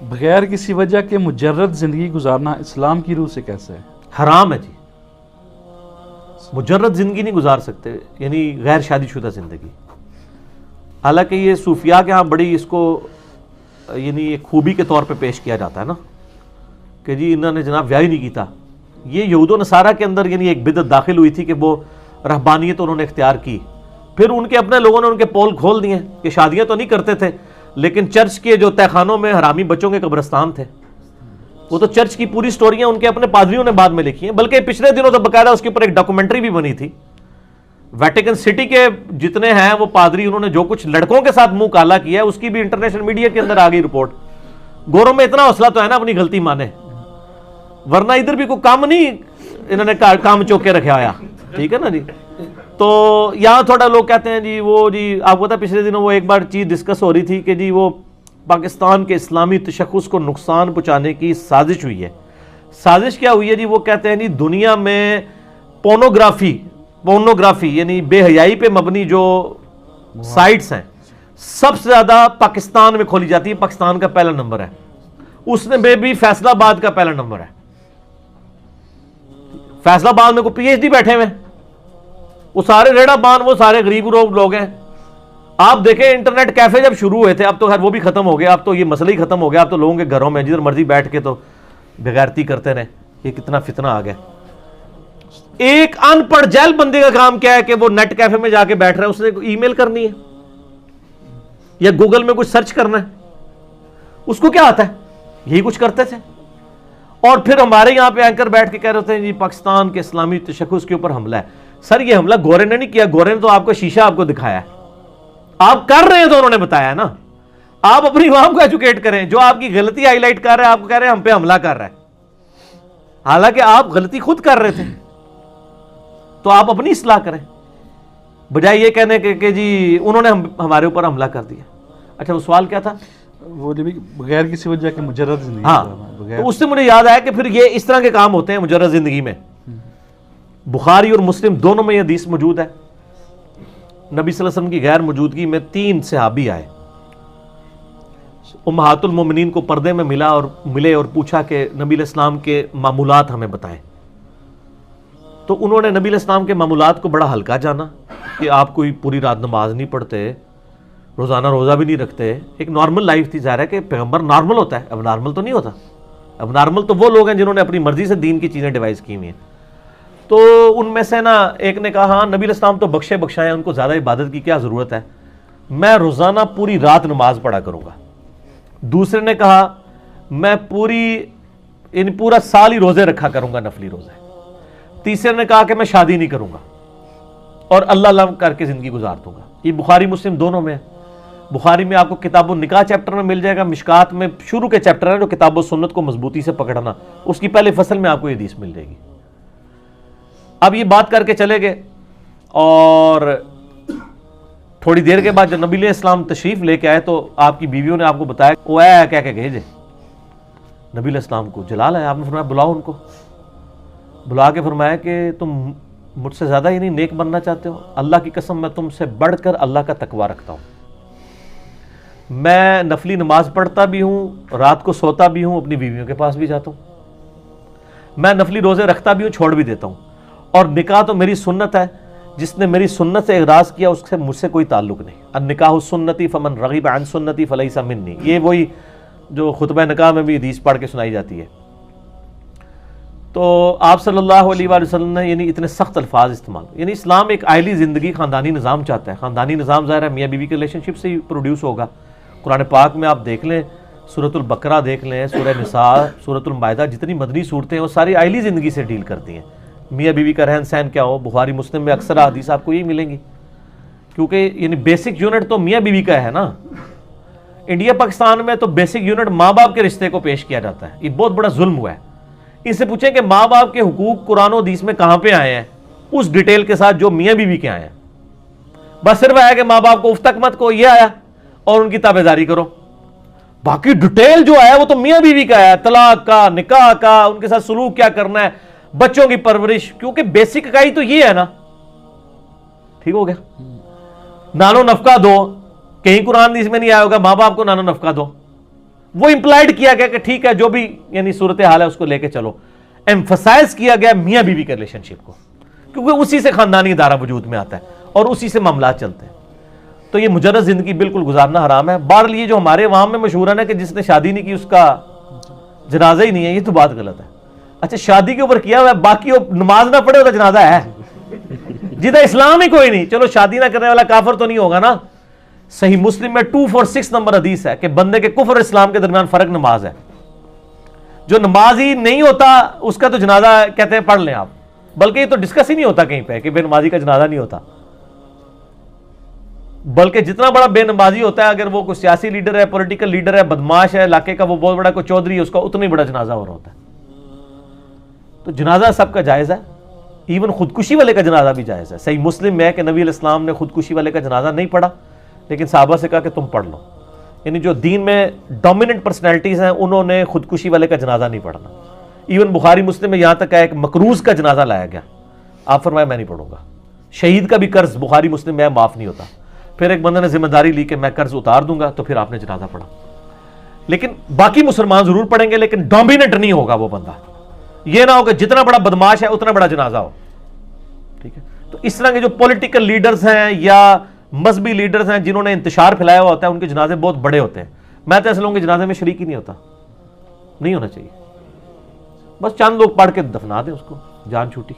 بغیر کسی وجہ کے مجرد زندگی گزارنا اسلام کی روح سے کیسے ہے؟ حرام ہے جی. مجرد زندگی نہیں گزار سکتے، یعنی غیر شادی شدہ زندگی. حالانکہ یہ صوفیاء کے ہاں بڑی اس کو یعنی ایک خوبی کے طور پہ پیش کیا جاتا ہے نا کہ جی انہوں نے جناب بیاہ ہی نہیں کیتا. یہ یہود و نصارہ کے اندر یعنی ایک بدعت داخل ہوئی تھی کہ وہ رہبانیت انہوں نے اختیار کی. پھر ان کے اپنے لوگوں نے ان کے پول کھول دیے کہ شادیاں تو نہیں کرتے تھے لیکن چرچ کے جو تہہ خانوں میں حرامی بچوں کے قبرستان تھے. وہ تو چرچ کی پوری سٹوریاں ان کے اپنے پادریوں نے بعد میں لکھی ہیں، بلکہ پچھلے دنوں تو باقاعدہ اس کے اوپر ایک ڈاکومنٹری بھی بنی تھی. ویٹیکن سٹی کے جتنے ہیں وہ پادری، انہوں نے جو کچھ لڑکوں کے ساتھ منہ کالا کیا ہے اس کی بھی انٹرنیشنل میڈیا کے اندر آ گئی رپورٹ. گوروں میں اتنا حوصلہ تو ہے نا اپنی غلطی مانے، ورنہ ادھر بھی کوئی کام نہیں انہوں نے کام چوک کے رکھا ہوا. ٹھیک ہے نا جی. تو یہاں تھوڑا لوگ کہتے ہیں جی وہ جی آپ کو پتا پچھلے دنوں وہ ایک بار چیز ڈسکس ہو رہی تھی کہ جی وہ پاکستان کے اسلامی تشخص کو نقصان پہنچانے کی سازش ہوئی ہے. سازش کیا ہوئی ہے جی؟ وہ کہتے ہیں جی دنیا میں پورنوگرافی یعنی بے حیائی پہ مبنی جو سائٹس ہیں سب سے زیادہ پاکستان میں کھولی جاتی ہے. پاکستان کا پہلا نمبر ہے، اس میں بھی فیصل آباد کا پہلا نمبر ہے. فیصل آباد میں کوئی پی ایچ ڈی بیٹھے ہوئے، وہ سارے ریڑا بان، وہ سارے غریب لوگ ہیں. آپ دیکھیں انٹرنیٹ کیفے جب شروع ہوئے تھے، اب تو خیر وہ بھی ختم ہو گیا، اب تو یہ مسئلہ ہی ختم ہو گیا. اب تو لوگوں کے گھروں میں جدھر مرضی بیٹھ کے تو بغیرتی کرتے رہے. یہ کتنا فتنہ آ گیا. ایک ان پڑھ جہل بندے کا کام کیا ہے کہ وہ نیٹ کیفے میں جا کے بیٹھ رہا ہے، اس نے ای میل کرنی ہے یا گوگل میں کچھ سرچ کرنا ہے، اس کو کیا آتا ہے؟ یہی کچھ کرتے تھے. اور پھر ہمارے یہاں پہ اینکر بیٹھ کے کہہ رہے ہیں جی پاکستان کے اسلامی تشخص کے اوپر حملہ ہے. سر یہ حملہ گورے نے نہیں کیا، گورے نے تو آپ کو شیشہ آپ کو دکھایا ہے. آپ کر رہے ہیں تو انہوں نے بتایا نا. آپ اپنی عوام کو ایجوکیٹ کریں. جو آپ کی غلطی ہائی لائٹ کر رہا ہے آپ کو کہہ رہے ہیں ہم پہ حملہ کر رہا ہے، حالانکہ آپ غلطی خود کر رہے تھے. تو آپ اپنی اصلاح کریں بجائے یہ کہنے کہ جی انہوں نے ہمارے اوپر حملہ کر دیا. اچھا وہ سوال کیا تھا؟ وہ بغیر کسی وجہ کے مجرد زندگی. ہاں تو اس سے مجھے یاد آیا کہ پھر یہ اس طرح کے کام ہوتے ہیں مجرد زندگی میں. بخاری اور مسلم دونوں میں یہ حدیث موجود ہے. نبی صلی اللہ علیہ وسلم کی غیر موجودگی میں 3 صحابی آئے، امہات المومنین کو پردے میں ملے اور پوچھا کہ نبی علیہ السلام کے معمولات ہمیں بتائیں. تو انہوں نے نبی علیہ السلام کے معمولات کو بڑا ہلکا جانا کہ آپ کوئی پوری رات نماز نہیں پڑھتے، روزانہ روزہ بھی نہیں رکھتے. ایک نارمل لائف تھی. ظاہر ہے کہ پیغمبر نارمل ہوتا ہے، اب نارمل تو نہیں ہوتا. اب نارمل تو وہ لوگ ہیں جنہوں نے اپنی مرضی سے دین کی چیزیں ڈیوائز کی ہوئی ہیں. تو ان میں سے نا ایک نے کہا ہاں نبی علیہ السلام تو بخشے بخشائے، ان کو زیادہ عبادت کی کیا ضرورت ہے، میں روزانہ پوری رات نماز پڑھا کروں گا. دوسرے نے کہا میں پورا سال ہی روزے رکھا کروں گا، نفلی روزے. تیسرے نے کہا کہ میں شادی نہیں کروں گا اور اللہ اللہ کر کے زندگی گزار دوں گا. یہ بخاری مسلم دونوں میں ہے. بخاری میں آپ کو کتاب النکاح چیپٹر میں مل جائے گا. مشکات میں شروع کے چیپٹر ہے جو کتاب و سنت کو مضبوطی سے پکڑنا، اس کی پہلے فصل میں آپ کو یہ حدیث مل جائے گی. اب یہ بات کر کے چلے گئے اور تھوڑی دیر کے بعد جب نبی علیہ السلام تشریف لے کے آئے تو آپ کی بیویوں نے آپ کو بتایا وہ آیا کیا کہ گئے جے نبی علیہ السلام کو جلال ہے. آپ نے فرمایا بلاؤ ان کو. بلا کے فرمایا کہ تم مجھ سے زیادہ ہی نہیں نیک بننا چاہتے ہو؟ اللہ کی قسم میں تم سے بڑھ کر اللہ کا تقوی رکھتا ہوں. میں نفلی نماز پڑھتا بھی ہوں، رات کو سوتا بھی ہوں، اپنی بیویوں کے پاس بھی جاتا ہوں. میں نفلی روزے رکھتا بھی ہوں، چھوڑ بھی دیتا ہوں. اور نکاح تو میری سنت ہے، جس نے میری سنت سے اعراض کیا اس سے مجھ سے کوئی تعلق نہیں. النکاح سنتی فمن رغب عن سنتی فلیس منی. یہ وہی جو خطبہ نکاح میں بھی حدیث پڑھ کے سنائی جاتی ہے. تو آپ صلی اللہ علیہ وآلہ وسلم نے یعنی اتنے سخت الفاظ استعمال. یعنی اسلام ایک عائلی زندگی، خاندانی نظام چاہتا ہے. خاندانی نظام ظاہر ہے میاں بیوی کے ریلیشن شپ سے ہی پروڈیوس ہوگا. قرآن پاک میں آپ دیکھ لیں، سورۃ البقرہ دیکھ لیں، سورہ نساء، سورۃ المائدہ، جتنی مدنی صورتیں ہیں وہ ساری عائلی زندگی سے ڈیل کرتی ہیں. میاں بیوی کا رہن سہن کیا ہو. بخاری مسلم میں اکثر حدیث آپ کو یہی ملیں گی، کیونکہ یعنی بیسک یونٹ تو میاں بیوی کا ہے نا. انڈیا پاکستان میں تو بیسک یونٹ ماں باپ کے رشتے کو پیش کیا جاتا ہے. یہ بہت بڑا ظلم ہوا ہے. ان سے پوچھیں کہ ماں باپ کے حقوق قرآن و حدیث میں کہاں پہ آئے ہیں، اس ڈیٹیل کے ساتھ جو میاں بیوی کے آئے ہیں. بس صرف آیا کہ ماں باپ کو اف تک مت کو یہ آیا اور ان کی تابع داری کرو. باقی ڈیٹیل جو آیا وہ تو میاں بیوی کا ہے، طلاق کا، نکاح کا، ان کے ساتھ سلوک کیا کرنا ہے، بچوں کی پرورش. کیونکہ بیسک اکائی تو یہ ہے نا. ٹھیک ہو گیا. نانو نفقہ دو، کہیں قرآن حدیث میں نہیں آیا ہوگا ماں باپ کو نانو نفقہ دو. وہ امپلائڈ کیا گیا کہ ٹھیک ہے جو بھی یعنی صورتحال ہے اس کو لے کے چلو. ایمفسائز کیا گیا میاں بیوی کے ریلیشن شپ کو, کیونکہ اسی سے خاندانی ادارہ وجود میں آتا ہے اور اسی سے معاملات چلتے ہیں. تو یہ مجرد زندگی بالکل گزارنا حرام ہے. بہرحال یہ جو ہمارے عوام میں مشہور ہے نا کہ جس نے شادی نہیں کی اس کا جنازہ ہی نہیں ہے, یہ تو بات غلط ہے. اچھا شادی کے اوپر کیا ہوا ہے, باقی نماز نہ پڑھے تو جنازہ ہے, جدھر اسلام ہی کوئی نہیں, چلو شادی نہ کرنے والا کافر تو نہیں ہوگا نا. صحیح مسلم میں 246 نمبر حدیث ہے کہ بندے کے کفر اور اسلام کے درمیان فرق نماز ہے. جو نماز ہی نہیں ہوتا اس کا تو جنازہ کہتے ہیں پڑھ لیں آپ, بلکہ یہ تو ڈسکس ہی نہیں ہوتا کہیں پہ کہ بے نمازی کا جنازہ نہیں ہوتا. بلکہ جتنا بڑا بے نمازی ہوتا ہے, اگر وہ کوئی سیاسی لیڈر ہے, پولیٹیکل لیڈر ہے, بدماش ہے علاقے کا, وہ بہت بڑا کوئی چودھری ہے, اس کا اتنا ہی بڑا جنازہ ہو رہا ہوتا ہے. تو جنازہ سب کا جائز ہے, ایون خودکشی والے کا جنازہ بھی جائز ہے. صحیح مسلم میں ہے کہ نبی علیہ السلام نے خودکشی والے کا جنازہ نہیں پڑھا, لیکن صحابہ سے کہا کہ تم پڑھ لو. یعنی جو دین میں ڈومیننٹ پرسنالٹیز ہیں انہوں نے خودکشی والے کا جنازہ نہیں پڑھنا. ایون بخاری مسلم میں یہاں تک ہے کہ مکروز کا جنازہ لایا گیا, آپ فرمایا میں نہیں پڑھوں گا. شہید کا بھی قرض بخاری مسلم میں معاف نہیں ہوتا. پھر ایک بندے نے ذمہ داری لی کہ میں قرض اتار دوں گا, تو پھر آپ نے جنازہ پڑھا. لیکن باقی مسلمان ضرور پڑھیں گے, لیکن ڈومیننٹ نہیں ہوگا وہ بندہ. یہ نہ ہو کہ جتنا بڑا بدماش ہے اتنا بڑا جنازہ ہو. ٹھیک ہے, تو اس طرح کے جو پولیٹیکل لیڈرز ہیں یا مذہبی لیڈرز ہیں جنہوں نے انتشار پھیلایا ہوا ہوتا ہے, ان کے جنازے بہت بڑے ہوتے ہیں. میں تو ایسے لوگوں کے جنازے میں شریک ہی نہیں ہوتا, نہیں ہونا چاہیے. بس چند لوگ پڑھ کے دفنا دیں اس کو, جان چھوٹی.